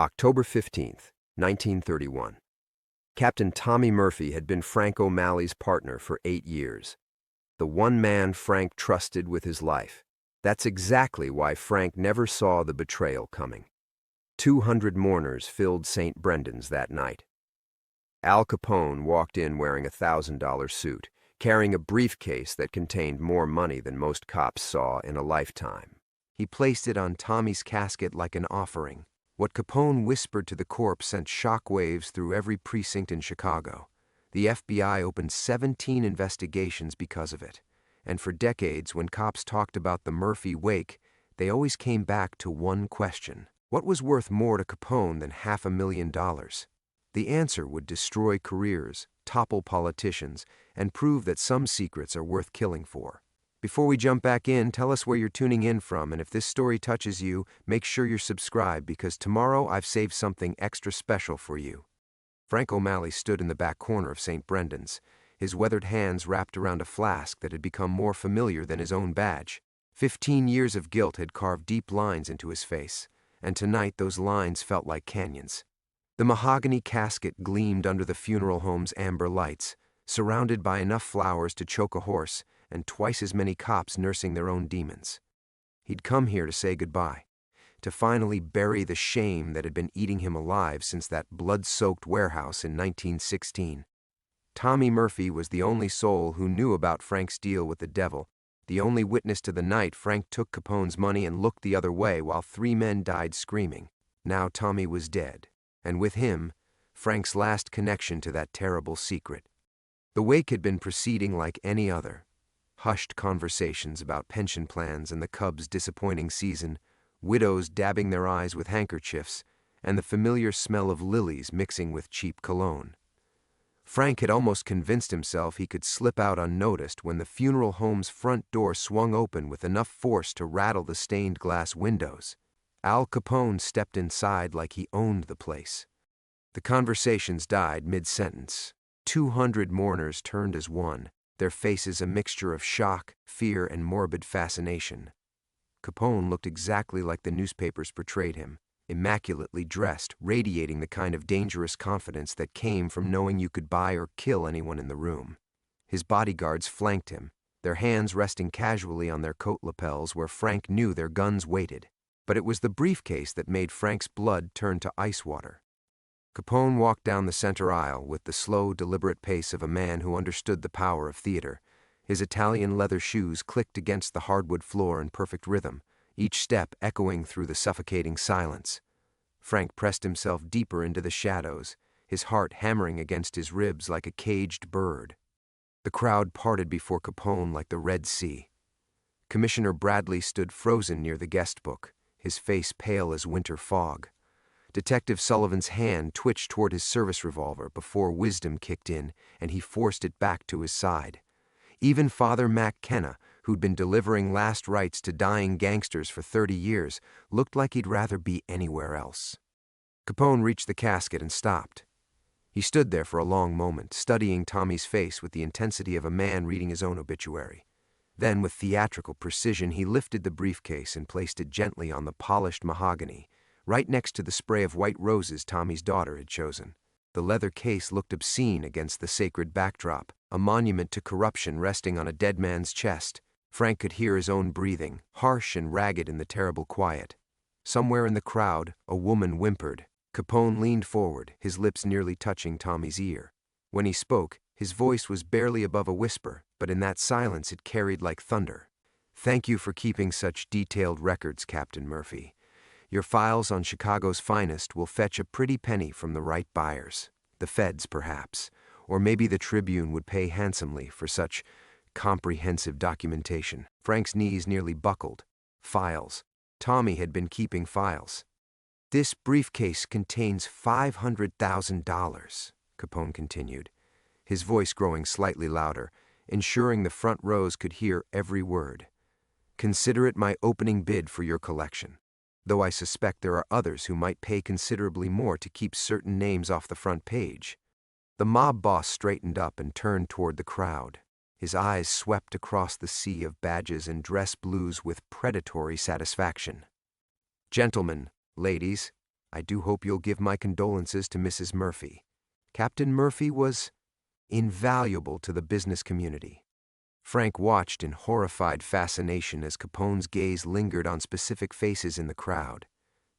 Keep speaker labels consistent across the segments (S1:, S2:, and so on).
S1: October 15th, 1931. Captain Tommy Murphy had been Frank O'Malley's partner for 8 years. The one man Frank trusted with his life. That's exactly why Frank never saw the betrayal coming. 200 mourners filled St. Brendan's that night. Al Capone walked in wearing a $1,000 suit, carrying a briefcase that contained more money than most cops saw in a lifetime. He placed it on Tommy's casket like an offering. What Capone whispered to the corpse sent shockwaves through every precinct in Chicago. The FBI opened 17 investigations because of it. And for decades, when cops talked about the Murphy wake, they always came back to one question. What was worth more to Capone than $500,000? The answer would destroy careers, topple politicians, and prove that some secrets are worth killing for. Before we jump back in, tell us where you're tuning in from, and if this story touches you, make sure you're subscribed because tomorrow I've saved something extra special for you. Frank O'Malley stood in the back corner of St. Brendan's, his weathered hands wrapped around a flask that had become more familiar than his own badge. 15 years of guilt had carved deep lines into his face, and tonight those lines felt like canyons. The mahogany casket gleamed under the funeral home's amber lights, surrounded by enough flowers to choke a horse, and twice as many cops nursing their own demons. He'd come here to say goodbye, to finally bury the shame that had been eating him alive since that blood-soaked warehouse in 1916. Tommy Murphy was the only soul who knew about Frank's deal with the devil, the only witness to the night Frank took Capone's money and looked the other way while 3 men died screaming. Now Tommy was dead, and with him, Frank's last connection to that terrible secret. The wake had been proceeding like any other. Hushed conversations about pension plans and the Cubs' disappointing season, widows dabbing their eyes with handkerchiefs, and the familiar smell of lilies mixing with cheap cologne. Frank had almost convinced himself he could slip out unnoticed when the funeral home's front door swung open with enough force to rattle the stained glass windows. Al Capone stepped inside like he owned the place. The conversations died mid-sentence. 200 mourners turned as one, their faces a mixture of shock, fear, and morbid fascination. Capone looked exactly like the newspapers portrayed him, immaculately dressed, radiating the kind of dangerous confidence that came from knowing you could buy or kill anyone in the room. His bodyguards flanked him, their hands resting casually on their coat lapels where Frank knew their guns waited. But it was the briefcase that made Frank's blood turn to ice water. Capone walked down the center aisle with the slow, deliberate pace of a man who understood the power of theater. His Italian leather shoes clicked against the hardwood floor in perfect rhythm, each step echoing through the suffocating silence. Frank pressed himself deeper into the shadows, his heart hammering against his ribs like a caged bird. The crowd parted before Capone like the Red Sea. Commissioner Bradley stood frozen near the guest book, his face pale as winter fog. Detective Sullivan's hand twitched toward his service revolver before wisdom kicked in and he forced it back to his side. Even Father Mac Kenna, who'd been delivering last rites to dying gangsters for 30 years, looked like he'd rather be anywhere else. Capone reached the casket and stopped. He stood there for a long moment, studying Tommy's face with the intensity of a man reading his own obituary. Then, with theatrical precision, he lifted the briefcase and placed it gently on the polished mahogany, right next to the spray of white roses Tommy's daughter had chosen. The leather case looked obscene against the sacred backdrop, a monument to corruption resting on a dead man's chest. Frank could hear his own breathing, harsh and ragged in the terrible quiet. Somewhere in the crowd, a woman whimpered. Capone leaned forward, his lips nearly touching Tommy's ear. When he spoke, his voice was barely above a whisper, but in that silence it carried like thunder. "Thank you for keeping such detailed records, Captain Murphy. Your files on Chicago's finest will fetch a pretty penny from the right buyers. The feds, perhaps. Or maybe the Tribune would pay handsomely for such comprehensive documentation." Frank's knees nearly buckled. Files. Tommy had been keeping files. "This briefcase contains $500,000, Capone continued, his voice growing slightly louder, ensuring the front rows could hear every word. "Consider it my opening bid for your collection, though I suspect there are others who might pay considerably more to keep certain names off the front page." The mob boss straightened up and turned toward the crowd. His eyes swept across the sea of badges and dress blues with predatory satisfaction. "Gentlemen, ladies, I do hope you'll give my condolences to Mrs. Murphy. Captain Murphy was invaluable to the business community." Frank watched in horrified fascination as Capone's gaze lingered on specific faces in the crowd.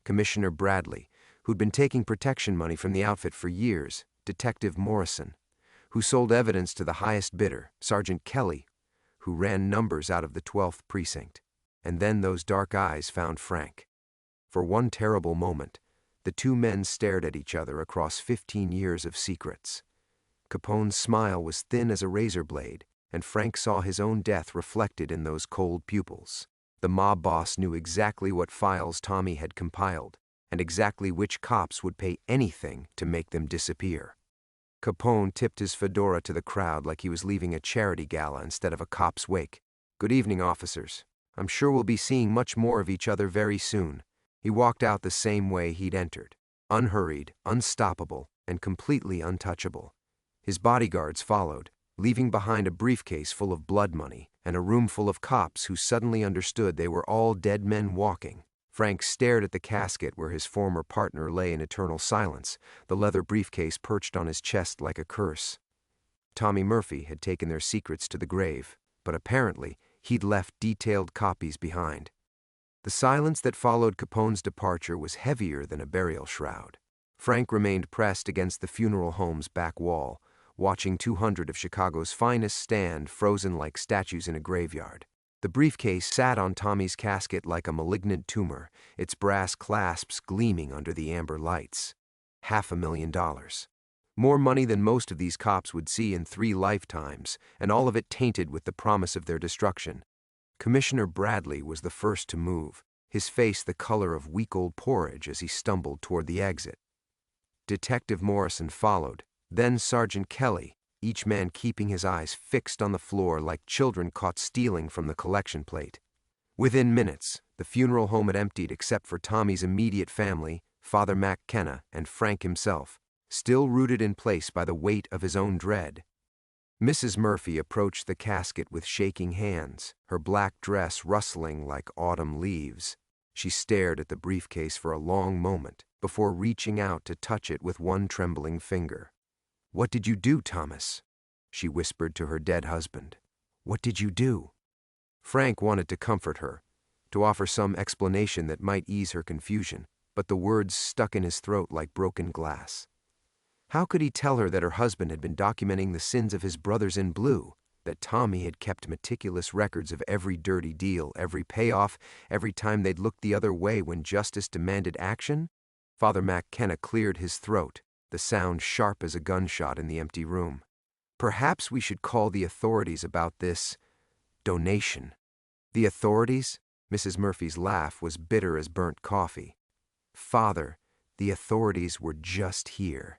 S1: Commissioner Bradley, who'd been taking protection money from the outfit for years, Detective Morrison, who sold evidence to the highest bidder, Sergeant Kelly, who ran numbers out of the 12th precinct. And then those dark eyes found Frank. For one terrible moment, the two men stared at each other across 15 years of secrets. Capone's smile was thin as a razor blade, and Frank saw his own death reflected in those cold pupils. The mob boss knew exactly what files Tommy had compiled, and exactly which cops would pay anything to make them disappear. Capone tipped his fedora to the crowd like he was leaving a charity gala instead of a cop's wake. "Good evening, officers. I'm sure we'll be seeing much more of each other very soon." He walked out the same way he'd entered, unhurried, unstoppable, and completely untouchable. His bodyguards followed, leaving behind a briefcase full of blood money and a room full of cops who suddenly understood they were all dead men walking. Frank stared at the casket where his former partner lay in eternal silence, the leather briefcase perched on his chest like a curse. Tommy Murphy had taken their secrets to the grave, but apparently he'd left detailed copies behind. The silence that followed Capone's departure was heavier than a burial shroud. Frank remained pressed against the funeral home's back wall, watching 200 of Chicago's finest stand frozen like statues in a graveyard. The briefcase sat on Tommy's casket like a malignant tumor, its brass clasps gleaming under the amber lights. $500,000. More money than most of these cops would see in 3 lifetimes, and all of it tainted with the promise of their destruction. Commissioner Bradley was the first to move, his face the color of week-old porridge as he stumbled toward the exit. Detective Morrison followed, then Sergeant Kelly, each man keeping his eyes fixed on the floor like children caught stealing from the collection plate. Within minutes, the funeral home had emptied except for Tommy's immediate family, Father McKenna, and Frank himself, still rooted in place by the weight of his own dread. Mrs. Murphy approached the casket with shaking hands, her black dress rustling like autumn leaves. She stared at the briefcase for a long moment before reaching out to touch it with one trembling finger. "What did you do, Thomas?" she whispered to her dead husband. "What did you do?" Frank wanted to comfort her, to offer some explanation that might ease her confusion, but the words stuck in his throat like broken glass. How could he tell her that her husband had been documenting the sins of his brothers in blue, that Tommy had kept meticulous records of every dirty deal, every payoff, every time they'd looked the other way when justice demanded action? Father McKenna cleared his throat, the sound sharp as a gunshot in the empty room. "Perhaps we should call the authorities about this donation." "The authorities?" Mrs. Murphy's laugh was bitter as burnt coffee. "Father, the authorities were just here.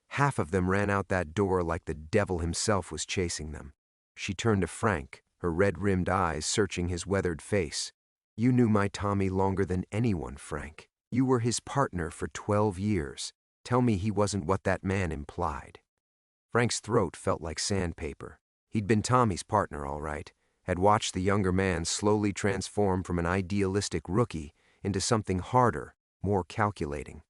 S1: Half of them ran out that door like the devil himself was chasing them." She turned to Frank, her red-rimmed eyes searching his weathered face. "You knew my Tommy longer than anyone, Frank. You were his partner for 12 years. Tell me he wasn't what that man implied." Frank's throat felt like sandpaper. He'd been Tommy's partner, all right, had watched the younger man slowly transform from an idealistic rookie into something harder, more calculating.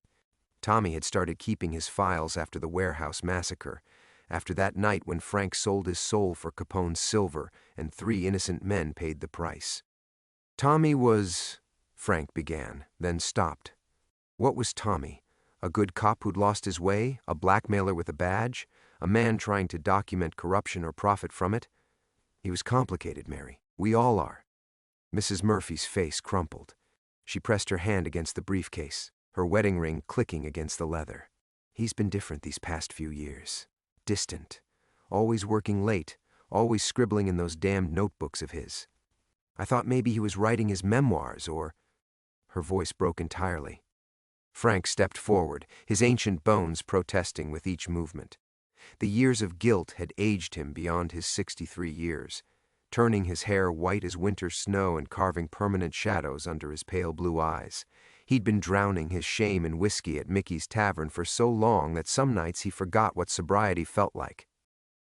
S1: Tommy had started keeping his files after the warehouse massacre, after that night when Frank sold his soul for Capone's silver and 3 innocent men paid the price. "Tommy was," Frank began, then stopped. What was Tommy? A good cop who'd lost his way? A blackmailer with a badge? A man trying to document corruption or profit from it? He was complicated, Mary. We all are. Mrs. Murphy's face crumpled. She pressed her hand against the briefcase, her wedding ring clicking against the leather. "He's been different these past few years. Distant. Always working late. Always scribbling in those damned notebooks of his. I thought maybe he was writing his memoirs or—" Her voice broke entirely. Frank stepped forward, his ancient bones protesting with each movement. The years of guilt had aged him beyond his 63 years, turning his hair white as winter snow and carving permanent shadows under his pale blue eyes. He'd been drowning his shame in whiskey at Mickey's Tavern for so long that some nights he forgot what sobriety felt like.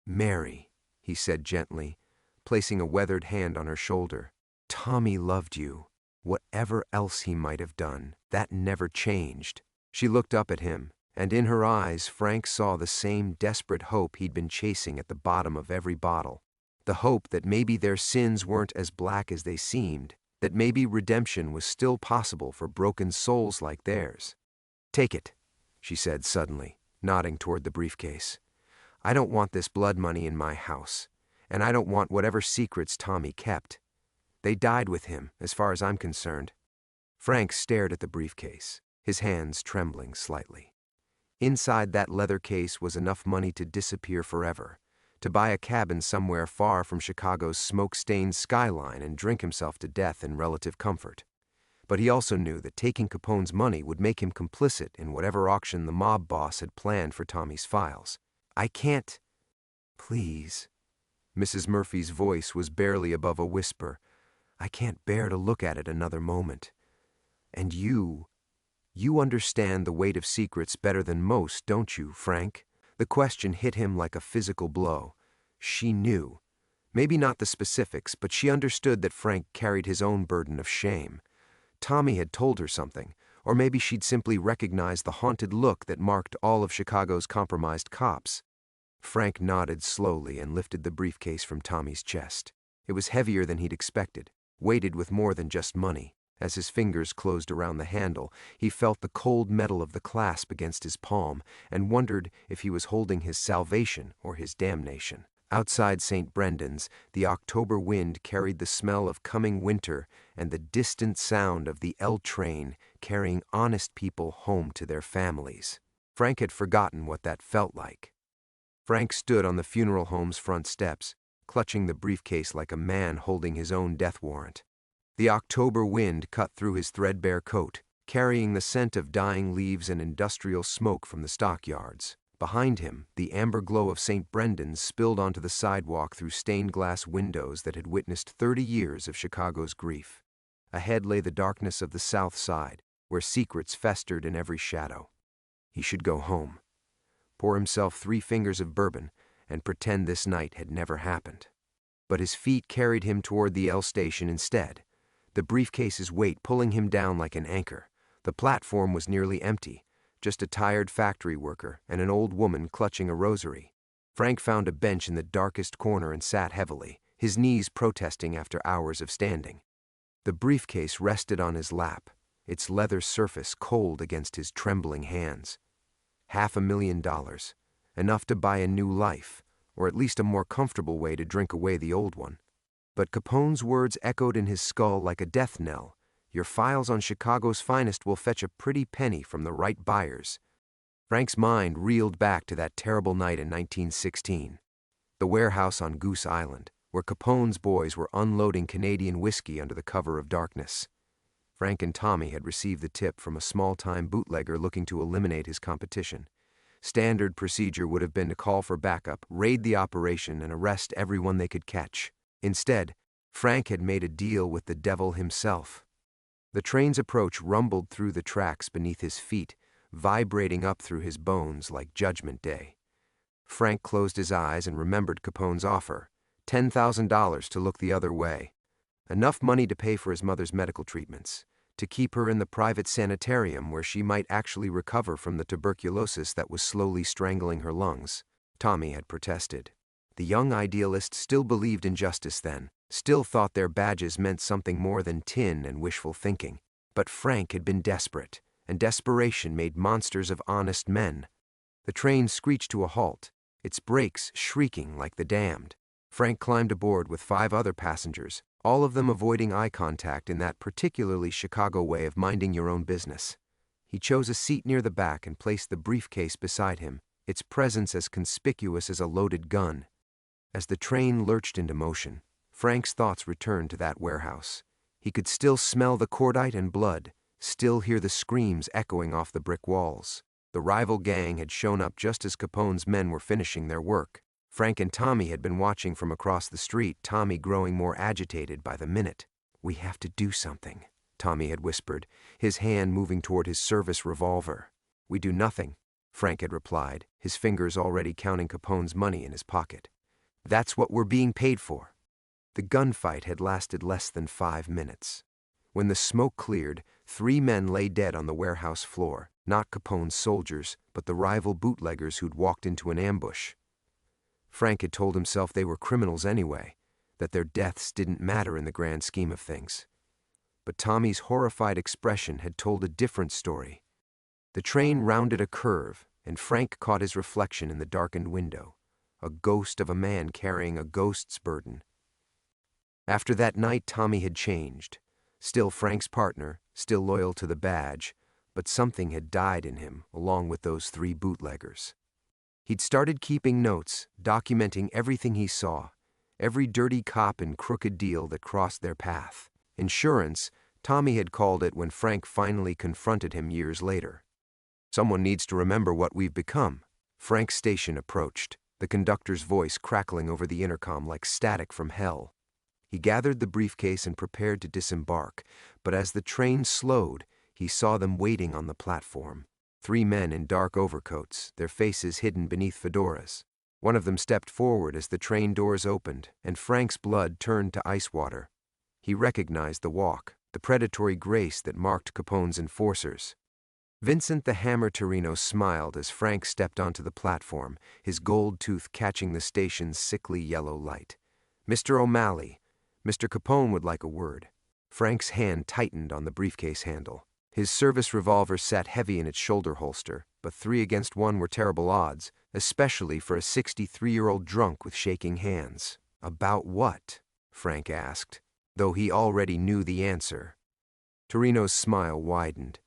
S1: "Mary," he said gently, placing a weathered hand on her shoulder, "Tommy loved you. Whatever else he might have done, that never changed." She looked up at him, and in her eyes Frank saw the same desperate hope he'd been chasing at the bottom of every bottle. The hope that maybe their sins weren't as black as they seemed, that maybe redemption was still possible for broken souls like theirs. "Take it," she said suddenly, nodding toward the briefcase. "I don't want this blood money in my house, and I don't want whatever secrets Tommy kept. They died with him, as far as I'm concerned." Frank stared at the briefcase, his hands trembling slightly. Inside that leather case was enough money to disappear forever, to buy a cabin somewhere far from Chicago's smoke-stained skyline and drink himself to death in relative comfort. But he also knew that taking Capone's money would make him complicit in whatever auction the mob boss had planned for Tommy's files. "I can't." "Please." Mrs. Murphy's voice was barely above a whisper. "I can't bear to look at it another moment. And you understand the weight of secrets better than most, don't you, Frank?" The question hit him like a physical blow. She knew. Maybe not the specifics, but she understood that Frank carried his own burden of shame. Tommy had told her something, or maybe she'd simply recognized the haunted look that marked all of Chicago's compromised cops. Frank nodded slowly and lifted the briefcase from Tommy's chest. It was heavier than he'd expected, weighted with more than just money. As his fingers closed around the handle, he felt the cold metal of the clasp against his palm and wondered if he was holding his salvation or his damnation. Outside St. Brendan's, the October wind carried the smell of coming winter and the distant sound of the L train carrying honest people home to their families. Frank had forgotten what that felt like. Frank stood on the funeral home's front steps, clutching the briefcase like a man holding his own death warrant. The October wind cut through his threadbare coat, carrying the scent of dying leaves and industrial smoke from the stockyards. Behind him, the amber glow of St. Brendan's spilled onto the sidewalk through stained glass windows that had witnessed 30 years of Chicago's grief. Ahead lay the darkness of the South Side, where secrets festered in every shadow. He should go home, pour himself 3 fingers of bourbon, and pretend this night had never happened. But his feet carried him toward the L station instead, the briefcase's weight pulling him down like an anchor. The platform was nearly empty, just a tired factory worker and an old woman clutching a rosary. Frank found a bench in the darkest corner and sat heavily, his knees protesting after hours of standing. The briefcase rested on his lap, its leather surface cold against his trembling hands. $500,000, enough to buy a new life, or at least a more comfortable way to drink away the old one. But Capone's words echoed in his skull like a death knell. "Your files on Chicago's finest will fetch a pretty penny from the right buyers." Frank's mind reeled back to that terrible night in 1916. The warehouse on Goose Island, where Capone's boys were unloading Canadian whiskey under the cover of darkness. Frank and Tommy had received the tip from a small-time bootlegger looking to eliminate his competition. Standard procedure would have been to call for backup, raid the operation, and arrest everyone they could catch. Instead, Frank had made a deal with the devil himself. The train's approach rumbled through the tracks beneath his feet, vibrating up through his bones like Judgment Day. Frank closed his eyes and remembered Capone's offer, $10,000 to look the other way. Enough money to pay for his mother's medical treatments, to keep her in the private sanitarium where she might actually recover from the tuberculosis that was slowly strangling her lungs. Tommy had protested. The young idealist still believed in justice then, still thought their badges meant something more than tin and wishful thinking. But Frank had been desperate, and desperation made monsters of honest men. The train screeched to a halt, its brakes shrieking like the damned. Frank climbed aboard with 5 other passengers, all of them avoiding eye contact in that particularly Chicago way of minding your own business. He chose a seat near the back and placed the briefcase beside him, its presence as conspicuous as a loaded gun. As the train lurched into motion, Frank's thoughts returned to that warehouse. He could still smell the cordite and blood, still hear the screams echoing off the brick walls. The rival gang had shown up just as Capone's men were finishing their work. Frank and Tommy had been watching from across the street, Tommy growing more agitated by the minute. "We have to do something," Tommy had whispered, his hand moving toward his service revolver. "We do nothing," Frank had replied, his fingers already counting Capone's money in his pocket. "That's what we're being paid for." The gunfight had lasted less than 5 minutes. When the smoke cleared, 3 men lay dead on the warehouse floor, not Capone's soldiers, but the rival bootleggers who'd walked into an ambush. Frank had told himself they were criminals anyway, that their deaths didn't matter in the grand scheme of things. But Tommy's horrified expression had told a different story. The train rounded a curve, and Frank caught his reflection in the darkened window, a ghost of a man carrying a ghost's burden. After that night, Tommy had changed. Still Frank's partner, still loyal to the badge, but something had died in him, along with those 3 bootleggers. He'd started keeping notes, documenting everything he saw, every dirty cop and crooked deal that crossed their path. Insurance, Tommy had called it when Frank finally confronted him years later. Someone needs to remember what we've become. Frank's station approached, the conductor's voice crackling over the intercom like static from hell. He gathered the briefcase and prepared to disembark, but as the train slowed, he saw them waiting on the platform. 3 men in dark overcoats, their faces hidden beneath fedoras. One of them stepped forward as the train doors opened, and Frank's blood turned to ice water. He recognized the walk, the predatory grace that marked Capone's enforcers. Vincent the Hammer Torino smiled as Frank stepped onto the platform, his gold tooth catching the station's sickly yellow light. "Mr. O'Malley, Mr. Capone would like a word." Frank's hand tightened on the briefcase handle. His service revolver sat heavy in its shoulder holster, but 3 against 1 were terrible odds, especially for a 63-year-old drunk with shaking hands. "About what?" Frank asked, though he already knew the answer. Torino's smile widened.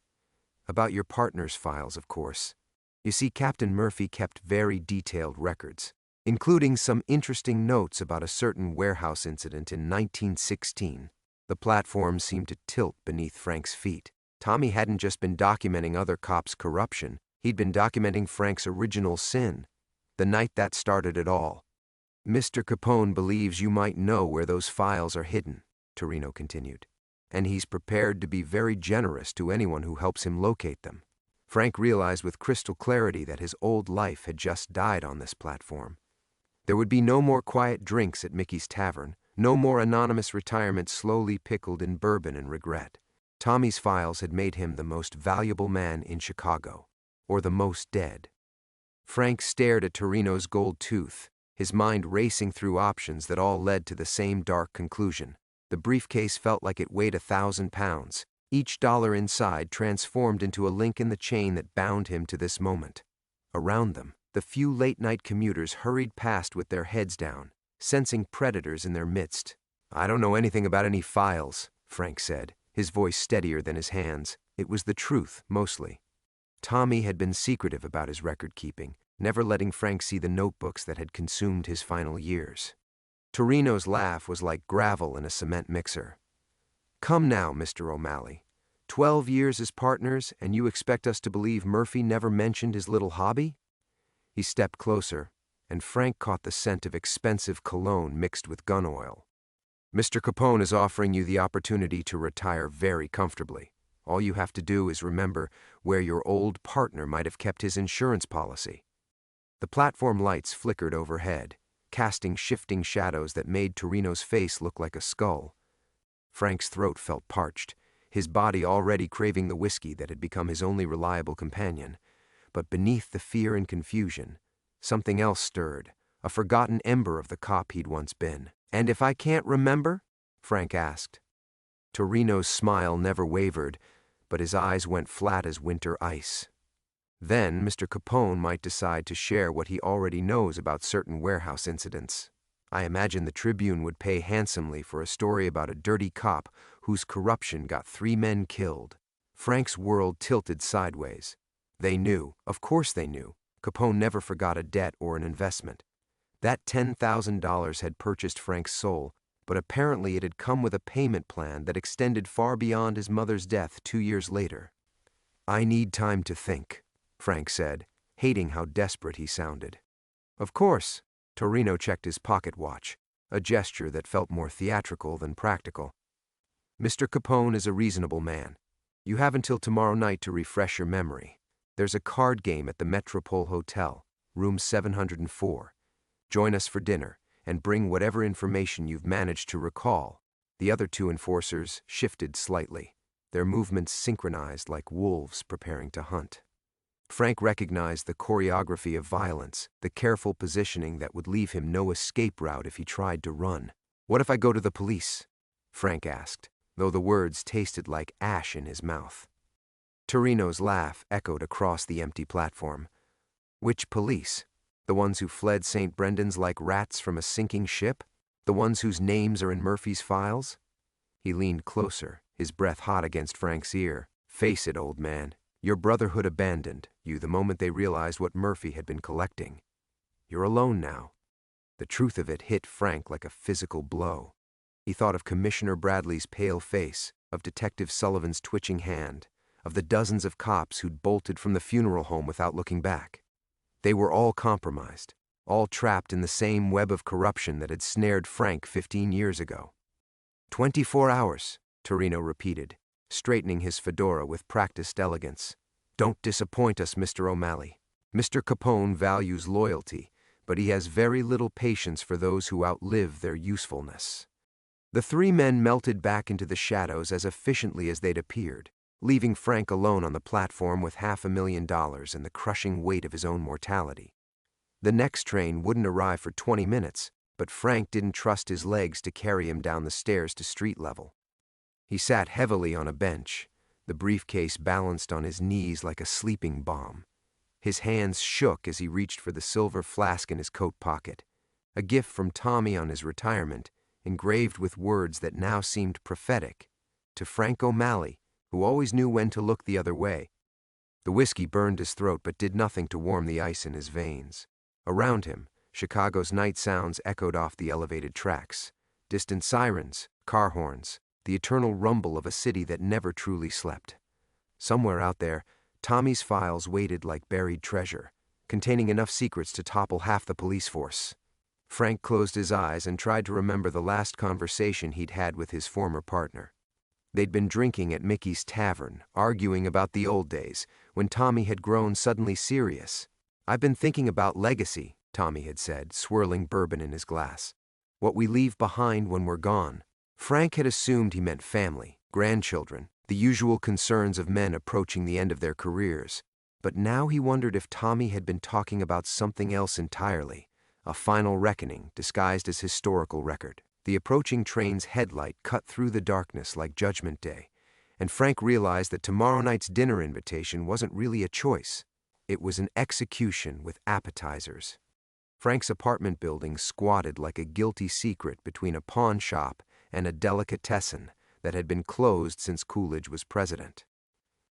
S1: "About your partner's files, of course. You see, Captain Murphy kept very detailed records, including some interesting notes about a certain warehouse incident in 1916. The platform seemed to tilt beneath Frank's feet. Tommy hadn't just been documenting other cops' corruption, he'd been documenting Frank's original sin, the night that started it all. "Mr. Capone believes you might know where those files are hidden," Torino continued, "and he's prepared to be very generous to anyone who helps him locate them." Frank realized with crystal clarity that his old life had just died on this platform. There would be no more quiet drinks at Mickey's Tavern, no more anonymous retirement slowly pickled in bourbon and regret. Tommy's files had made him the most valuable man in Chicago, or the most dead. Frank stared at Torino's gold tooth, his mind racing through options that all led to the same dark conclusion. The briefcase felt like it weighed 1,000 pounds, each dollar inside transformed into a link in the chain that bound him to this moment. Around them, the few late-night commuters hurried past with their heads down, sensing predators in their midst. "I don't know anything about any files," Frank said, his voice steadier than his hands. It was the truth, mostly. Tommy had been secretive about his record-keeping, never letting Frank see the notebooks that had consumed his final years. Torino's laugh was like gravel in a cement mixer. "Come now, Mr. O'Malley. 12 years as partners, and you expect us to believe Murphy never mentioned his little hobby?" He stepped closer, and Frank caught the scent of expensive cologne mixed with gun oil. "Mr. Capone is offering you the opportunity to retire very comfortably. All you have to do is remember where your old partner might have kept his insurance policy." The platform lights flickered overhead, casting shifting shadows that made Torino's face look like a skull. Frank's throat felt parched, his body already craving the whiskey that had become his only reliable companion. But beneath the fear and confusion, something else stirred, a forgotten ember of the cop he'd once been. "And if I can't remember?" Frank asked. Torino's smile never wavered, but his eyes went flat as winter ice. Then Mr. Capone might decide to share what he already knows about certain warehouse incidents. I imagine the Tribune would pay handsomely for a story about a dirty cop whose corruption got 3 men killed. Frank's world tilted sideways. They knew, of course they knew, Capone never forgot a debt or an investment. That $10,000 had purchased Frank's soul, but apparently it had come with a payment plan that extended far beyond his mother's death 2 years later. "I need time to think," Frank said, hating how desperate he sounded. "Of course." Torino checked his pocket watch, a gesture that felt more theatrical than practical. "Mr. Capone is a reasonable man. You have until tomorrow night to refresh your memory. There's a card game at the Metropole Hotel, room 704. Join us for dinner, and bring whatever information you've managed to recall." The other 2 enforcers shifted slightly. their movements synchronized like wolves preparing to hunt. Frank recognized the choreography of violence, the careful positioning that would leave him no escape route if he tried to run. "What if I go to the police?" Frank asked, though the words tasted like ash in his mouth. Torino's laugh echoed across the empty platform. "Which police? The ones who fled St. Brendan's like rats from a sinking ship? The ones whose names are in Murphy's files?" He leaned closer, his breath hot against Frank's ear. "Face it, old man. Your brotherhood abandoned you the moment they realized what Murphy had been collecting. You're alone now." The truth of it hit Frank like a physical blow. He thought of Commissioner Bradley's pale face, of Detective Sullivan's twitching hand, of the dozens of cops who'd bolted from the funeral home without looking back. They were all compromised, all trapped in the same web of corruption that had snared Frank 15 years ago. 24 hours, Torino repeated, straightening his fedora with practiced elegance. "Don't disappoint us, Mr. O'Malley. Mr. Capone values loyalty, but he has very little patience for those who outlive their usefulness." The three men melted back into the shadows as efficiently as they'd appeared, leaving Frank alone on the platform with $500,000 and the crushing weight of his own mortality. The next train wouldn't arrive for 20 minutes, but Frank didn't trust his legs to carry him down the stairs to street level. He sat heavily on a bench, the briefcase balanced on his knees like a sleeping bomb. His hands shook as he reached for the silver flask in his coat pocket, a gift from Tommy on his retirement, engraved with words that now seemed prophetic, to Frank O'Malley, who always knew when to look the other way. The whiskey burned his throat but did nothing to warm the ice in his veins. Around him, Chicago's night sounds echoed off the elevated tracks. Distant sirens, car horns, the eternal rumble of a city that never truly slept. Somewhere out there, Tommy's files waited like buried treasure, containing enough secrets to topple half the police force. Frank closed his eyes and tried to remember the last conversation he'd had with his former partner. They'd been drinking at Mickey's Tavern, arguing about the old days, when Tommy had grown suddenly serious. "I've been thinking about legacy," Tommy had said, swirling bourbon in his glass. "What we leave behind when we're gone." Frank had assumed he meant family, grandchildren, the usual concerns of men approaching the end of their careers. But now he wondered if Tommy had been talking about something else entirely, a final reckoning disguised as historical record. The approaching train's headlight cut through the darkness like Judgment Day, and Frank realized that tomorrow night's dinner invitation wasn't really a choice. It was an execution with appetizers. Frank's apartment building squatted like a guilty secret between a pawn shop and a delicatessen that had been closed since Coolidge was president.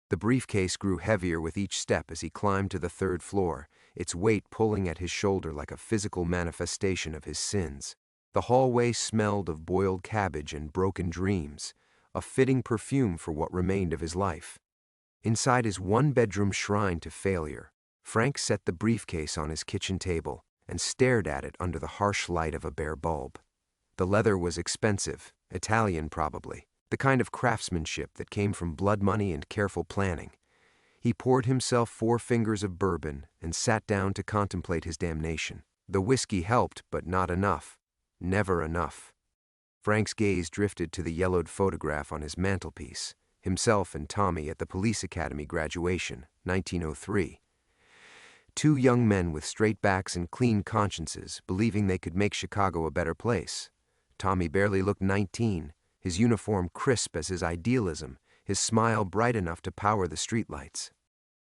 S1: The briefcase grew heavier with each step as he climbed to the third floor, its weight pulling at his shoulder like a physical manifestation of his sins. The hallway smelled of boiled cabbage and broken dreams, a fitting perfume for what remained of his life. Inside his one-bedroom shrine to failure, Frank set the briefcase on his kitchen table and stared at it under the harsh light of a bare bulb. The leather was expensive, Italian probably, the kind of craftsmanship that came from blood money and careful planning. He poured himself 4 fingers of bourbon and sat down to contemplate his damnation. The whiskey helped, but not enough. Never enough. Frank's gaze drifted to the yellowed photograph on his mantelpiece, himself and Tommy at the police academy graduation, 1903. 2 young men with straight backs and clean consciences, believing they could make Chicago a better place. Tommy barely looked 19, his uniform crisp as his idealism, his smile bright enough to power the streetlights.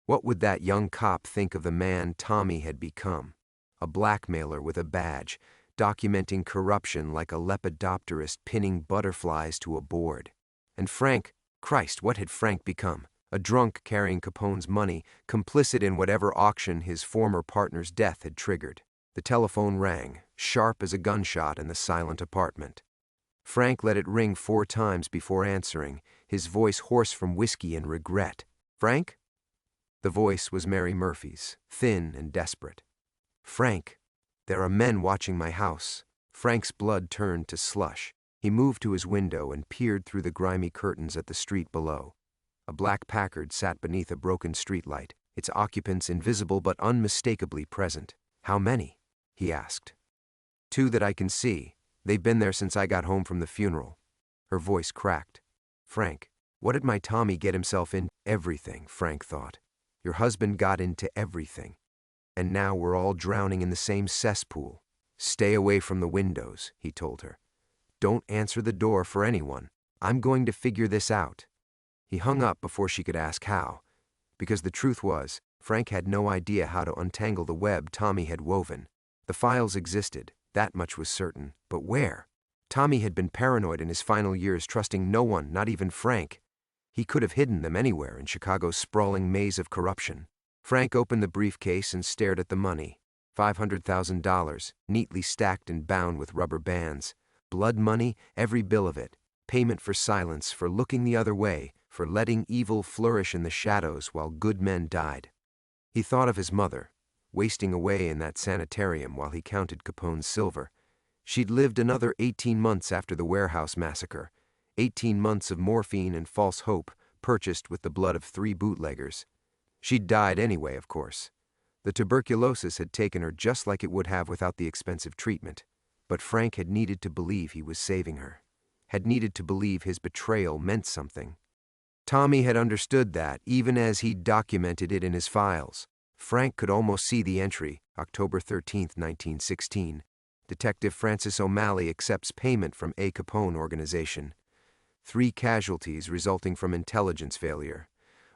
S1: What would that young cop think of the man Tommy had become? A blackmailer with a badge, documenting corruption like a lepidopterist pinning butterflies to a board. And Frank, Christ, what had Frank become? A drunk carrying Capone's money, complicit in whatever auction his former partner's death had triggered. The telephone rang, sharp as a gunshot in the silent apartment. Frank let it ring 4 times before answering, his voice hoarse from whiskey and regret. "Frank?" The voice was Mary Murphy's, thin and desperate. "Frank, there are men watching my house." Frank's blood turned to slush. He moved to his window and peered through the grimy curtains at the street below. A black Packard sat beneath a broken streetlight, its occupants invisible but unmistakably present. "How many?" he asked. "2 that I can see. They've been there since I got home from the funeral." Her voice cracked. "Frank, What did my Tommy get himself in? Everything, Frank thought. Your husband got into everything. And now we're all drowning in the same cesspool. Stay away from the windows, he told her. Don't answer the door for anyone. I'm going to figure this out. He hung up before she could ask how, because the truth was, Frank had no idea how to untangle the web Tommy had woven. The files existed, that much was certain, but where? Tommy had been paranoid in his final years, trusting no one, not even Frank. He could have hidden them anywhere in Chicago's sprawling maze of corruption. Frank opened the briefcase and stared at the money. $500,000, neatly stacked and bound with rubber bands. Blood money, every bill of it. Payment for silence, for looking the other way, for letting evil flourish in the shadows while good men died. He thought of his mother, wasting away in that sanitarium while he counted Capone's silver. She'd lived another 18 months after the warehouse massacre. 18 months of morphine and false hope, purchased with the blood of 3 bootleggers. She'd died anyway, of course. The tuberculosis had taken her just like it would have without the expensive treatment. But Frank had needed to believe he was saving her. Had needed to believe his betrayal meant something. Tommy had understood that, even as he'd documented it in his files. Frank could almost see the entry, October 13, 1916. Detective Francis O'Malley accepts payment from A. Capone organization. 3 casualties resulting from intelligence failure.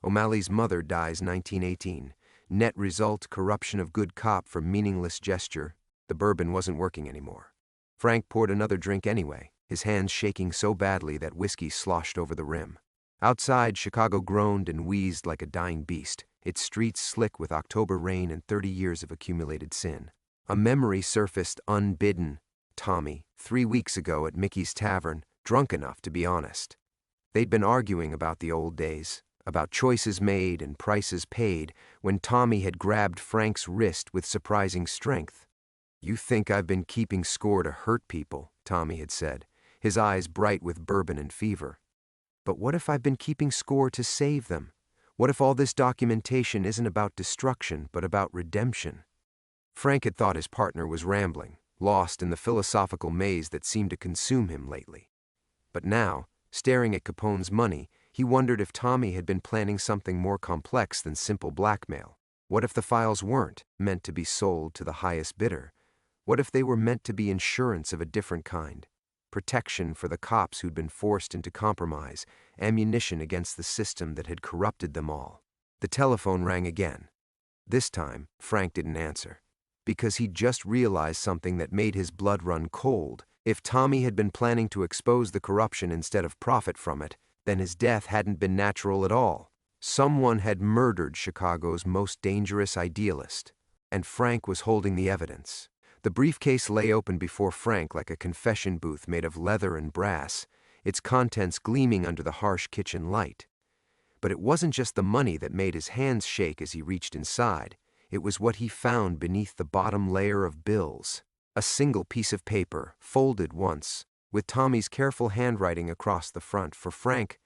S1: O'Malley's mother dies 1918. Net result, corruption of good cop for meaningless gesture. The bourbon wasn't working anymore. Frank poured another drink anyway, his hands shaking so badly that whiskey sloshed over the rim. Outside, Chicago groaned and wheezed like a dying beast, its streets slick with October rain and 30 years of accumulated sin. A memory surfaced unbidden. Tommy, 3 weeks ago at Mickey's Tavern, drunk enough to be honest. They'd been arguing about the old days, about choices made and prices paid, when Tommy had grabbed Frank's wrist with surprising strength. You think I've been keeping score to hurt people, Tommy had said, his eyes bright with bourbon and fever. But what if I've been keeping score to save them? What if all this documentation isn't about destruction, but about redemption? Frank had thought his partner was rambling, lost in the philosophical maze that seemed to consume him lately. But now, staring at Capone's money, he wondered if Tommy had been planning something more complex than simple blackmail. What if the files weren't meant to be sold to the highest bidder? What if they were meant to be insurance of a different kind? Protection for the cops who'd been forced into compromise, ammunition against the system that had corrupted them all. The telephone rang again. This time, Frank didn't answer, because he'd just realized something that made his blood run cold. If Tommy had been planning to expose the corruption instead of profit from it, then his death hadn't been natural at all. Someone had murdered Chicago's most dangerous idealist, and Frank was holding the evidence. The briefcase lay open before Frank like a confession booth made of leather and brass, its contents gleaming under the harsh kitchen light. But it wasn't just the money that made his hands shake as he reached inside. It was what he found beneath the bottom layer of bills. A single piece of paper, folded once, with Tommy's careful handwriting across the front. For Frank,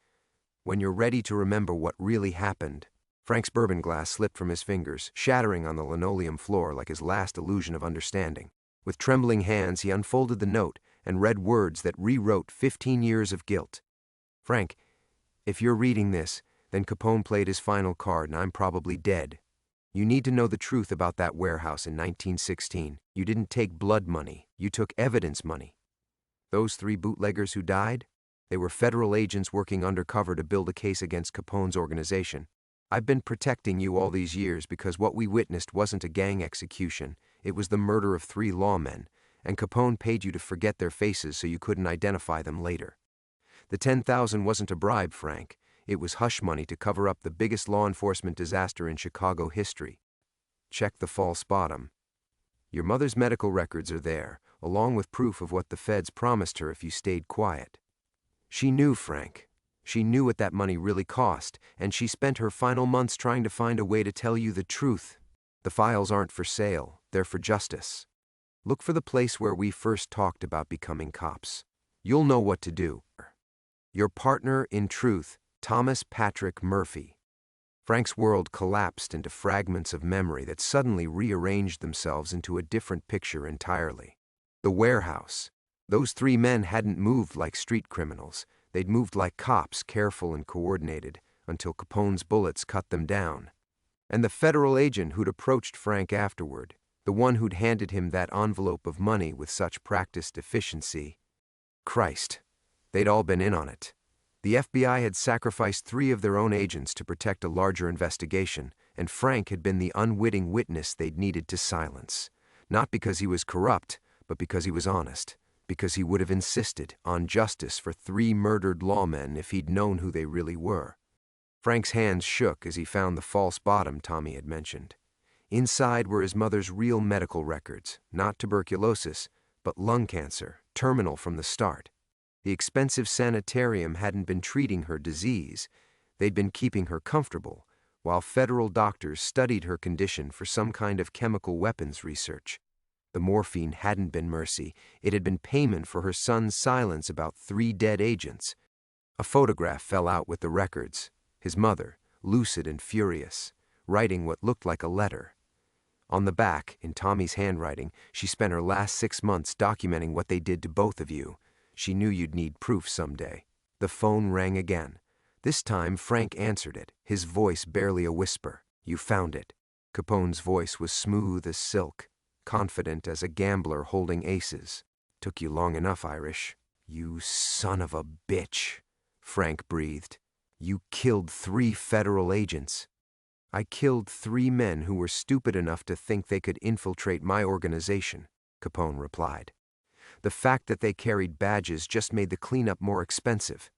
S1: when you're ready to remember what really happened. Frank's bourbon glass slipped from his fingers, shattering on the linoleum floor like his last illusion of understanding. With trembling hands, he unfolded the note and read words that rewrote 15 years of guilt. Frank, if you're reading this, then Capone played his final card and I'm probably dead. You need to know the truth about that warehouse in 1916. You didn't take blood money, you took evidence money. Those 3 bootleggers who died? They were federal agents working undercover to build a case against Capone's organization. I've been protecting you all these years because what we witnessed wasn't a gang execution. It was the murder of 3 lawmen, and Capone paid you to forget their faces so you couldn't identify them later. The $10,000 wasn't a bribe, Frank. It was hush money to cover up the biggest law enforcement disaster in Chicago history. Check the false bottom. Your mother's medical records are there, along with proof of what the feds promised her if you stayed quiet. She knew, Frank. She knew what that money really cost, and she spent her final months trying to find a way to tell you the truth. The files aren't for sale, they're for justice. Look for the place where we first talked about becoming cops. You'll know what to do. Your partner in truth, Thomas Patrick Murphy. Frank's world collapsed into fragments of memory that suddenly rearranged themselves into a different picture entirely. The warehouse. Those 3 men hadn't moved like street criminals. They'd moved like cops, careful and coordinated, until Capone's bullets cut them down. And the federal agent who'd approached Frank afterward, the one who'd handed him that envelope of money with such practiced efficiency. Christ, they'd all been in on it. The FBI had sacrificed 3 of their own agents to protect a larger investigation, and Frank had been the unwitting witness they'd needed to silence. Not because he was corrupt, but because he was honest. Because he would have insisted on justice for 3 murdered lawmen if he'd known who they really were. Frank's hands shook as he found the false bottom Tommy had mentioned. Inside were his mother's real medical records, not tuberculosis, but lung cancer, terminal from the start. The expensive sanitarium hadn't been treating her disease. They'd been keeping her comfortable, while federal doctors studied her condition for some kind of chemical weapons research. The morphine hadn't been mercy. It had been payment for her son's silence about 3 dead agents. A photograph fell out with the records. His mother, lucid and furious, writing what looked like a letter. On the back, in Tommy's handwriting, she spent her last 6 months documenting what they did to both of you. She knew you'd need proof someday. The phone rang again. This time, Frank answered it, his voice barely a whisper. You found it. Capone's voice was smooth as silk, confident as a gambler holding aces. Took you long enough, Irish. You son of a bitch, Frank breathed. You killed 3 federal agents. I killed 3 men who were stupid enough to think they could infiltrate my organization, Capone replied. The fact that they carried badges just made the cleanup more expensive.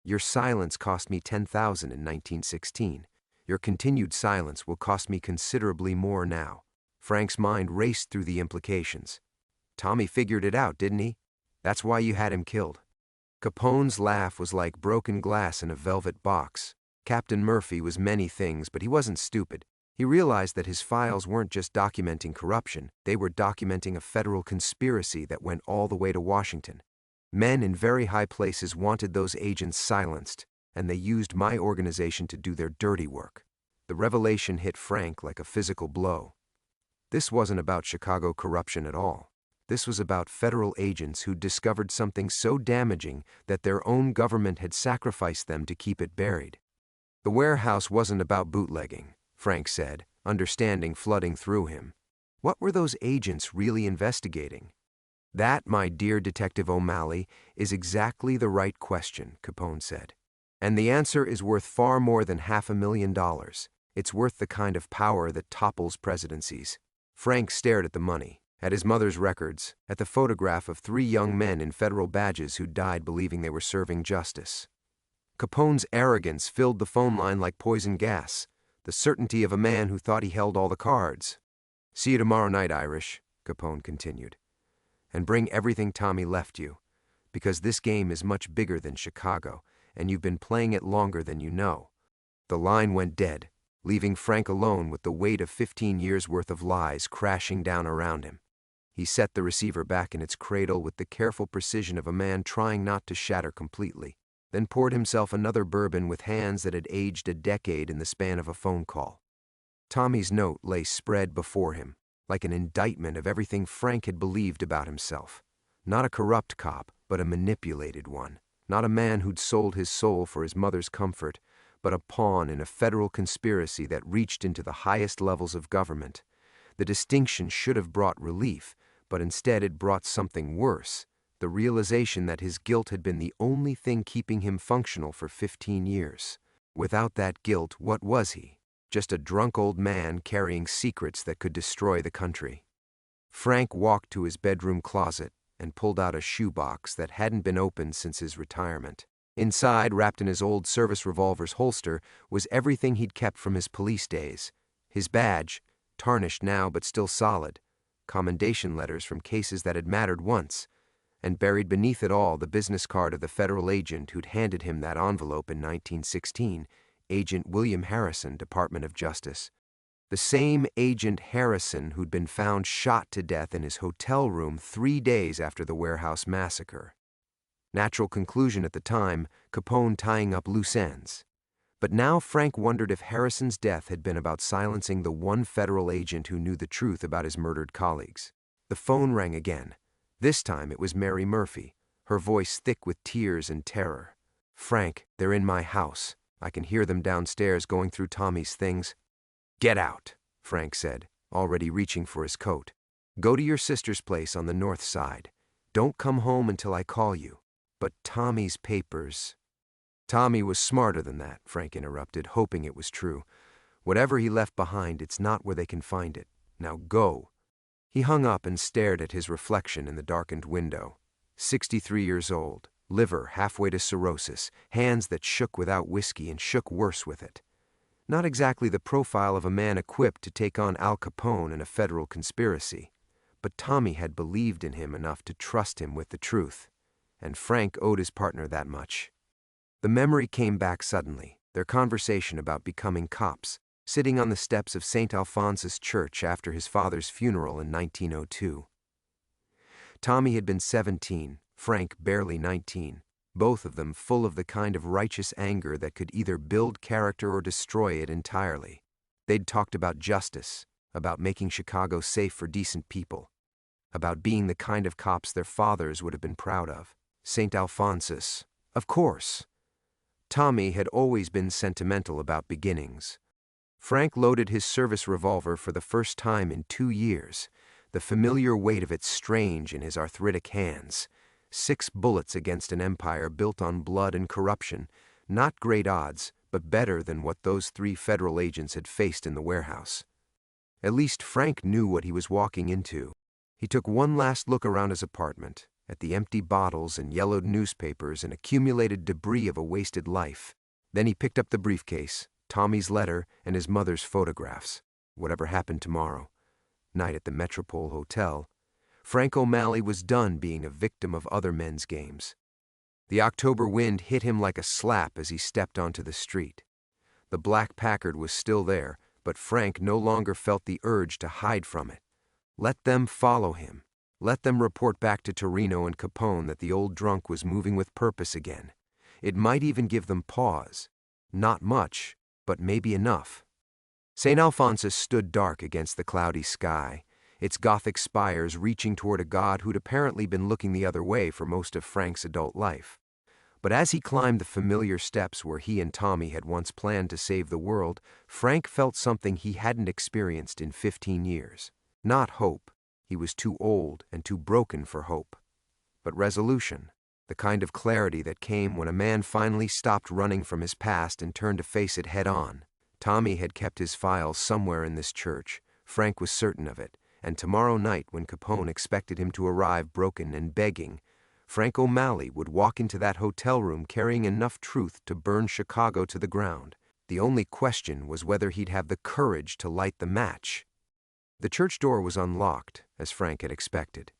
S1: Your silence cost me $10,000 in 1916. Your continued silence will cost me considerably more now. Frank's mind raced through the implications. Tommy figured it out, didn't he? That's why you had him killed. Capone's laugh was like broken glass in a velvet box. Captain Murphy was many things, but he wasn't stupid. He realized that his files weren't just documenting corruption, they were documenting a federal conspiracy that went all the way to Washington. Men in very high places wanted those agents silenced, and they used my organization to do their dirty work. The revelation hit Frank like a physical blow. This wasn't about Chicago corruption at all. This was about federal agents who'd discovered something so damaging that their own government had sacrificed them to keep it buried. The warehouse wasn't about bootlegging, Frank said, understanding flooding through him. What were those agents really investigating? That, my dear Detective O'Malley, is exactly the right question, Capone said. And the answer is worth far more than $500,000. It's worth the kind of power that topples presidencies. Frank stared at the money, at his mother's records, at the photograph of 3 young men in federal badges who died believing they were serving justice. Capone's arrogance filled the phone line like poison gas, the certainty of a man who thought he held all the cards. See you tomorrow night, Irish, Capone continued. And bring everything Tommy left you, because this game is much bigger than Chicago, and you've been playing it longer than you know. The line went dead, leaving Frank alone with the weight of 15 years' worth of lies crashing down around him. He set the receiver back in its cradle with the careful precision of a man trying not to shatter completely, then poured himself another bourbon with hands that had aged a decade in the span of a phone call. Tommy's note lay spread before him, like an indictment of everything Frank had believed about himself. Not a corrupt cop, but a manipulated one. Not a man who'd sold his soul for his mother's comfort, but a pawn in a federal conspiracy that reached into the highest levels of government. The distinction should have brought relief, but instead it brought something worse. The realization that his guilt had been the only thing keeping him functional for 15 years. Without that guilt, what was he? Just a drunk old man carrying secrets that could destroy the country. Frank walked to his bedroom closet and pulled out a shoebox that hadn't been opened since his retirement. Inside, wrapped in his old service revolver's holster, was everything he'd kept from his police days. His badge, tarnished now but still solid, commendation letters from cases that had mattered once, and buried beneath it all the business card of the federal agent who'd handed him that envelope in 1916, Agent William Harrison, Department of Justice. The same Agent Harrison who'd been found shot to death in his hotel room 3 days after the warehouse massacre. Natural conclusion at the time, Capone tying up loose ends. But now Frank wondered if Harrison's death had been about silencing the one federal agent who knew the truth about his murdered colleagues. The phone rang again. This time it was Mary Murphy. her voice thick with tears and terror. "Frank, they're in my house. I can hear them downstairs going through Tommy's things." "Get out," Frank said, already reaching for his coat. "Go to your sister's place on the north side. Don't come home until I call you." "But Tommy's papers—" "Tommy was smarter than that," Frank interrupted, hoping it was true. "Whatever he left behind, it's not where they can find it. Now go." He hung up and stared at his reflection in the darkened window. 63 years old, liver halfway to cirrhosis, hands that shook without whiskey and shook worse with it. Not exactly the profile of a man equipped to take on Al Capone and a federal conspiracy. But Tommy had believed in him enough to trust him with the truth, and Frank owed his partner that much. The memory came back suddenly, their conversation about becoming cops, sitting on the steps of St. Alphonsus Church after his father's funeral in 1902. Tommy had been 17, Frank barely 19, both of them full of the kind of righteous anger that could either build character or destroy it entirely. They'd talked about justice, about making Chicago safe for decent people, about being the kind of cops their fathers would have been proud of. St. Alphonsus, of course. Tommy had always been sentimental about beginnings. Frank loaded his service revolver for the first time in 2 years, the familiar weight of it strange in his arthritic hands. 6 bullets against an empire built on blood and corruption. Not great odds, but better than what those 3 federal agents had faced in the warehouse. At least Frank knew what he was walking into. He took one last look around his apartment, at the empty bottles and yellowed newspapers and accumulated debris of a wasted life. Then he picked up the briefcase, Tommy's letter, and his mother's photographs. Whatever happened tomorrow. Night at the Metropole Hotel. Frank O'Malley was done being a victim of other men's games. The October wind hit him like a slap as he stepped onto the street. The black Packard was still there, but Frank no longer felt the urge to hide from it. Let them follow him. Let them report back to Torino and Capone that the old drunk was moving with purpose again. It might even give them pause. Not much, but maybe enough. St. Alphonsus stood dark against the cloudy sky, its Gothic spires reaching toward a god who'd apparently been looking the other way for most of Frank's adult life. But as he climbed the familiar steps where he and Tommy had once planned to save the world, Frank felt something he hadn't experienced in 15 years. Not hope. He was too old and too broken for hope. But resolution, the kind of clarity that came when a man finally stopped running from his past and turned to face it head on. Tommy had kept his files somewhere in this church. Frank was certain of it, and tomorrow night when Capone expected him to arrive broken and begging, Frank O'Malley would walk into that hotel room carrying enough truth to burn Chicago to the ground. The only question was whether he'd have the courage to light the match. The church door was unlocked, as Frank had expected.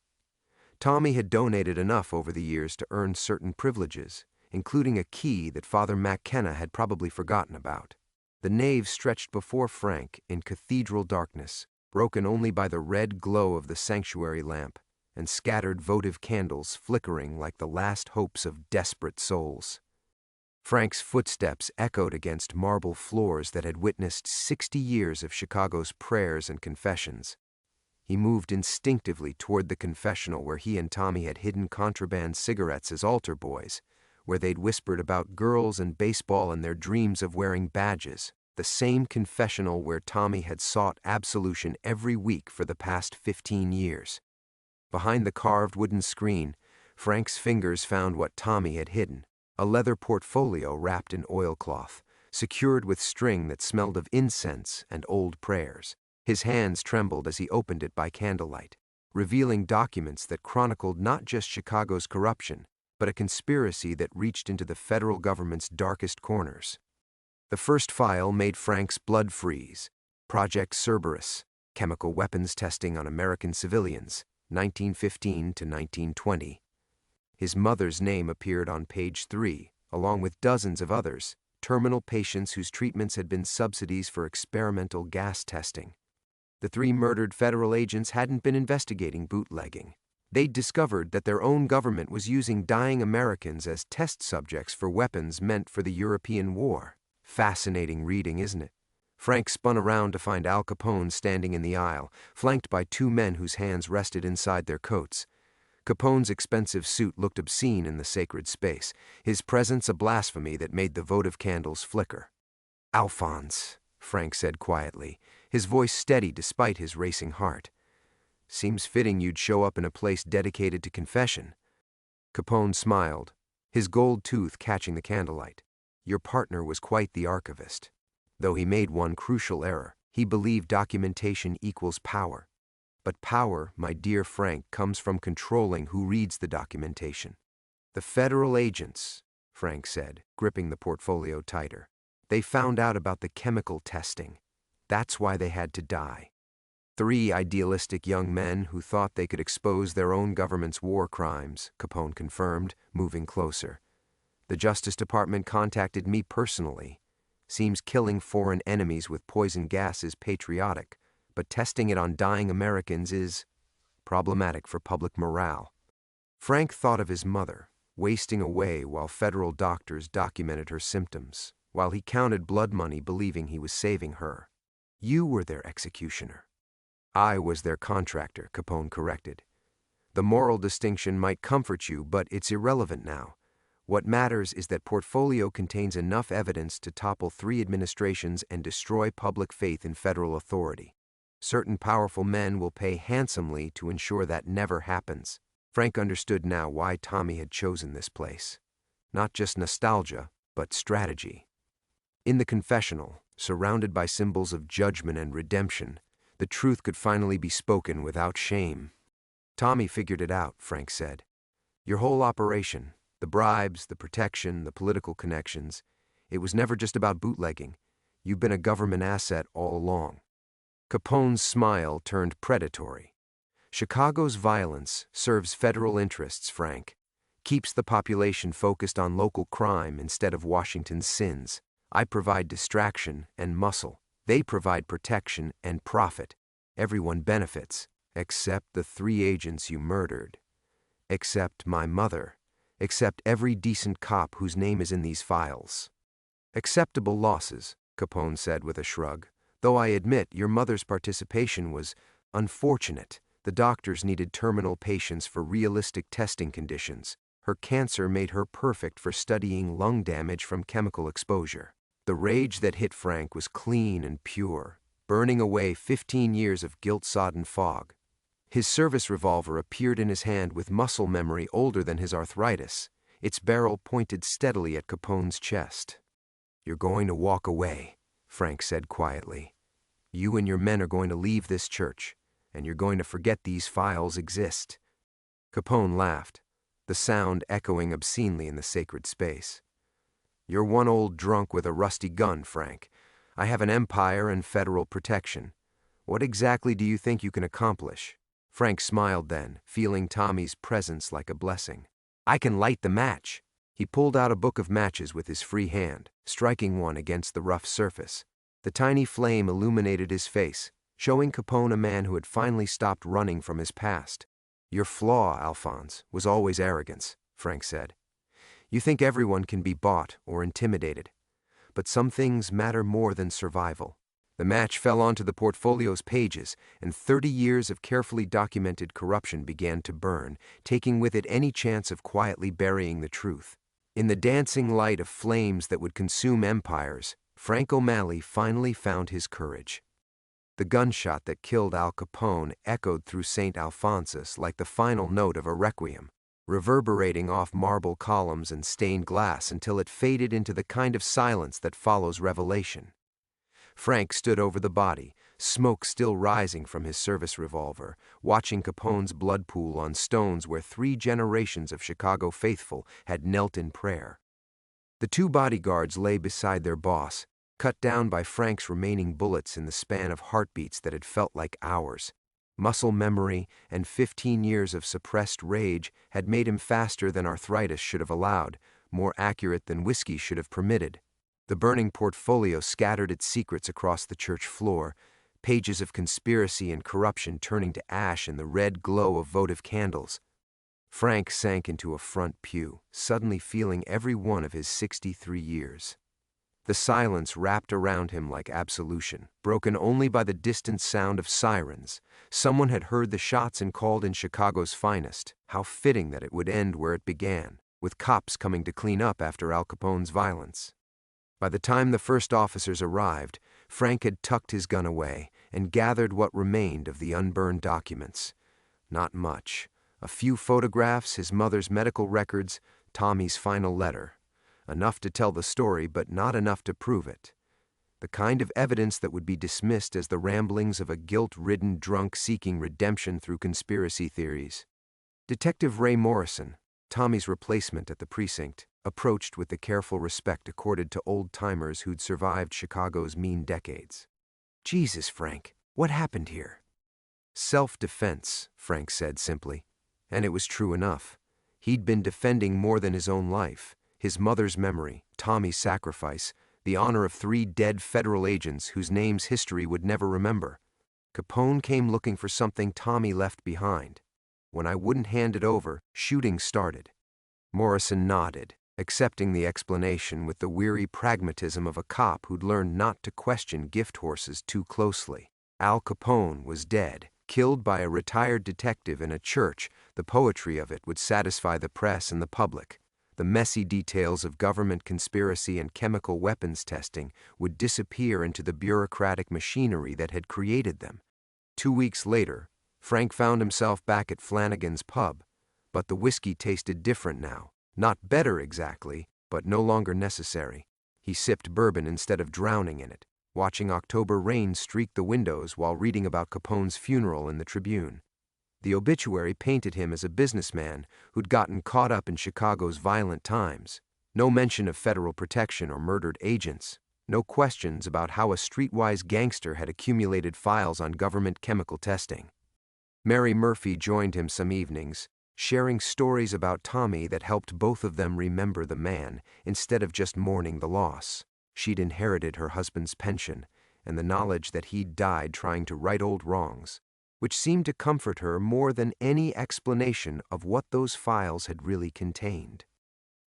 S1: Tommy had donated enough over the years to earn certain privileges, including a key that Father McKenna had probably forgotten about. The nave stretched before Frank in cathedral darkness, broken only by the red glow of the sanctuary lamp, and scattered votive candles flickering like the last hopes of desperate souls. Frank's footsteps echoed against marble floors that had witnessed 60 years of Chicago's prayers and confessions. He moved instinctively toward the confessional where he and Tommy had hidden contraband cigarettes as altar boys, where they'd whispered about girls and baseball and their dreams of wearing badges, the same confessional where Tommy had sought absolution every week for the past 15 years. Behind the carved wooden screen, Frank's fingers found what Tommy had hidden, a leather portfolio wrapped in oilcloth, secured with string that smelled of incense and old prayers. His hands trembled as he opened it by candlelight, revealing documents that chronicled not just Chicago's corruption, but a conspiracy that reached into the federal government's darkest corners. The first file made Frank's blood freeze. Project Cerberus, chemical weapons testing on American civilians, 1915 to 1920. His mother's name appeared on page 3, along with dozens of others, terminal patients whose treatments had been subsidies for experimental gas testing. The 3 murdered federal agents hadn't been investigating bootlegging. They'd discovered that their own government was using dying Americans as test subjects for weapons meant for the European war. Fascinating reading, isn't it? Frank spun around to find Al Capone standing in the aisle, flanked by 2 men whose hands rested inside their coats. Capone's expensive suit looked obscene in the sacred space, his presence a blasphemy that made the votive candles flicker. "Alphonse," Frank said quietly, his voice steady despite his racing heart. "Seems fitting you'd show up in a place dedicated to confession." Capone smiled, his gold tooth catching the candlelight. "Your partner was quite the archivist. Though he made one crucial error. He believed documentation equals power. But power, my dear Frank, comes from controlling who reads the documentation. The federal agents," Frank said, gripping the portfolio tighter. "They found out about the chemical testing. That's why they had to die. 3 idealistic young men who thought they could expose their own government's war crimes," Capone confirmed, moving closer. "The Justice Department contacted me personally. Seems killing foreign enemies with poison gas is patriotic, but testing it on dying Americans is problematic for public morale." Frank thought of his mother, wasting away while federal doctors documented her symptoms, while he counted blood money believing he was saving her. "You were their executioner." "I was their contractor," Capone corrected. "The moral distinction might comfort you, but it's irrelevant now. What matters is that portfolio contains enough evidence to topple 3 administrations and destroy public faith in federal authority. Certain powerful men will pay handsomely to ensure that never happens." Frank understood now why Tommy had chosen this place. Not just nostalgia, but strategy. In the confessional, surrounded by symbols of judgment and redemption, the truth could finally be spoken without shame. "Tommy figured it out," Frank said. "Your whole operation, the bribes, the protection, the political connections, it was never just about bootlegging. You've been a government asset all along." Capone's smile turned predatory. "Chicago's violence serves federal interests, Frank. Keeps the population focused on local crime instead of Washington's sins. I provide distraction and muscle. They provide protection and profit. Everyone benefits, except the 3 agents you murdered. Except my mother. Except every decent cop whose name is in these files." "Acceptable losses," Capone said with a shrug. "Though I admit your mother's participation was unfortunate. The doctors needed terminal patients for realistic testing conditions. Her cancer made her perfect for studying lung damage from chemical exposure." The rage that hit Frank was clean and pure, burning away 15 years of guilt-sodden fog. His service revolver appeared in his hand with muscle memory older than his arthritis, its barrel pointed steadily at Capone's chest. "You're going to walk away," Frank said quietly. "You and your men are going to leave this church, and you're going to forget these files exist." Capone laughed, the sound echoing obscenely in the sacred space. "You're one old drunk with a rusty gun, Frank. I have an empire and federal protection. What exactly do you think you can accomplish?" Frank smiled then, feeling Tommy's presence like a blessing. "I can light the match." He pulled out a book of matches with his free hand, striking one against the rough surface. The tiny flame illuminated his face, showing Capone a man who had finally stopped running from his past. "Your flaw, Alphonse, was always arrogance," Frank said. "You think everyone can be bought or intimidated. But some things matter more than survival." The match fell onto the portfolio's pages, and 30 years of carefully documented corruption began to burn, taking with it any chance of quietly burying the truth. In the dancing light of flames that would consume empires, Frank O'Malley finally found his courage. The gunshot that killed Al Capone echoed through St. Alphonsus like the final note of a requiem, reverberating off marble columns and stained glass until it faded into the kind of silence that follows revelation. Frank stood over the body, smoke still rising from his service revolver, watching Capone's blood pool on stones where 3 generations of Chicago faithful had knelt in prayer. The 2 bodyguards lay beside their boss, cut down by Frank's remaining bullets in the span of heartbeats that had felt like hours. Muscle memory and 15 years of suppressed rage had made him faster than arthritis should have allowed, more accurate than whiskey should have permitted. The burning portfolio scattered its secrets across the church floor, pages of conspiracy and corruption turning to ash in the red glow of votive candles. Frank sank into a front pew, suddenly feeling every one of his 63 years. The silence wrapped around him like absolution, broken only by the distant sound of sirens. Someone had heard the shots and called in Chicago's finest. How fitting that it would end where it began, with cops coming to clean up after Al Capone's violence. By the time the first officers arrived, Frank had tucked his gun away and gathered what remained of the unburned documents. Not much. A few photographs, his mother's medical records, Tommy's final letter. Enough to tell the story, but not enough to prove it. The kind of evidence that would be dismissed as the ramblings of a guilt-ridden drunk seeking redemption through conspiracy theories. Detective Ray Morrison, Tommy's replacement at the precinct, approached with the careful respect accorded to old-timers who'd survived Chicago's mean decades. "Jesus, Frank, what happened here?" "Self-defense," Frank said simply. And it was true enough. He'd been defending more than his own life. His mother's memory, Tommy's sacrifice, the honor of 3 dead federal agents whose names history would never remember. Capone came looking for something Tommy left behind. When I wouldn't hand it over, shooting started. Morrison nodded, accepting the explanation with the weary pragmatism of a cop who'd learned not to question gift horses too closely. Al Capone was dead, killed by a retired detective in a church. The poetry of it would satisfy the press and the public. The messy details of government conspiracy and chemical weapons testing would disappear into the bureaucratic machinery that had created them. 2 weeks later, Frank found himself back at Flanagan's pub, but the whiskey tasted different now. Not better exactly, but no longer necessary. He sipped bourbon instead of drowning in it, watching October rain streak the windows while reading about Capone's funeral in the Tribune. The obituary painted him as a businessman who'd gotten caught up in Chicago's violent times. No mention of federal protection or murdered agents. No questions about how a streetwise gangster had accumulated files on government chemical testing. Mary Murphy joined him some evenings, sharing stories about Tommy that helped both of them remember the man instead of just mourning the loss. She'd inherited her husband's pension and the knowledge that he'd died trying to right old wrongs, which seemed to comfort her more than any explanation of what those files had really contained.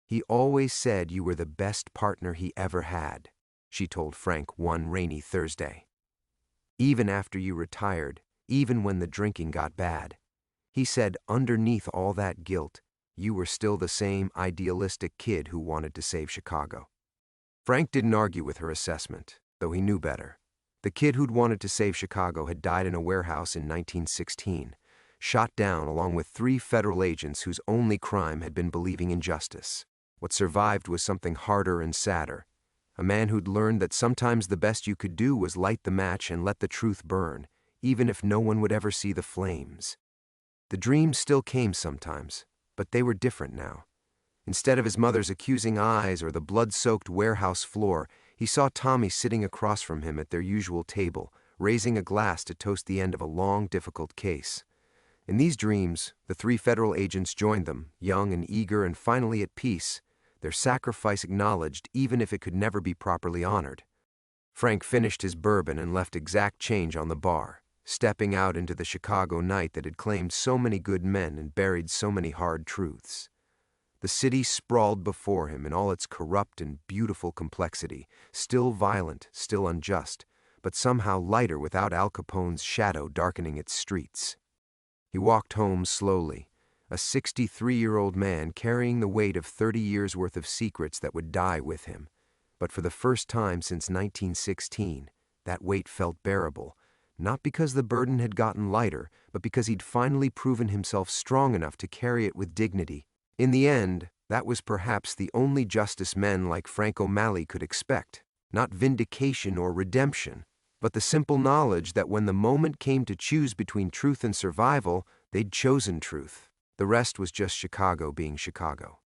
S1: "He always said you were the best partner he ever had," she told Frank one rainy Thursday. "Even after you retired, even when the drinking got bad. He said underneath all that guilt, you were still the same idealistic kid who wanted to save Chicago." Frank didn't argue with her assessment, though he knew better. The kid who'd wanted to save Chicago had died in a warehouse in 1916, shot down along with 3 federal agents whose only crime had been believing in justice. What survived was something harder and sadder. A man who'd learned that sometimes the best you could do was light the match and let the truth burn, even if no one would ever see the flames. The dreams still came sometimes, but they were different now. Instead of his mother's accusing eyes or the blood-soaked warehouse floor, he saw Tommy sitting across from him at their usual table, raising a glass to toast the end of a long, difficult case. In these dreams, the 3 federal agents joined them, young and eager and finally at peace, their sacrifice acknowledged even if it could never be properly honored. Frank finished his bourbon and left exact change on the bar, stepping out into the Chicago night that had claimed so many good men and buried so many hard truths. The city sprawled before him in all its corrupt and beautiful complexity, still violent, still unjust, but somehow lighter without Al Capone's shadow darkening its streets. He walked home slowly, a 63-year-old man carrying the weight of 30 years' worth of secrets that would die with him. But for the first time since 1916, that weight felt bearable, not because the burden had gotten lighter, but because he'd finally proven himself strong enough to carry it with dignity. In the end, that was perhaps the only justice men like Frank O'Malley could expect. Not vindication or redemption, but the simple knowledge that when the moment came to choose between truth and survival, they'd chosen truth. The rest was just Chicago being Chicago.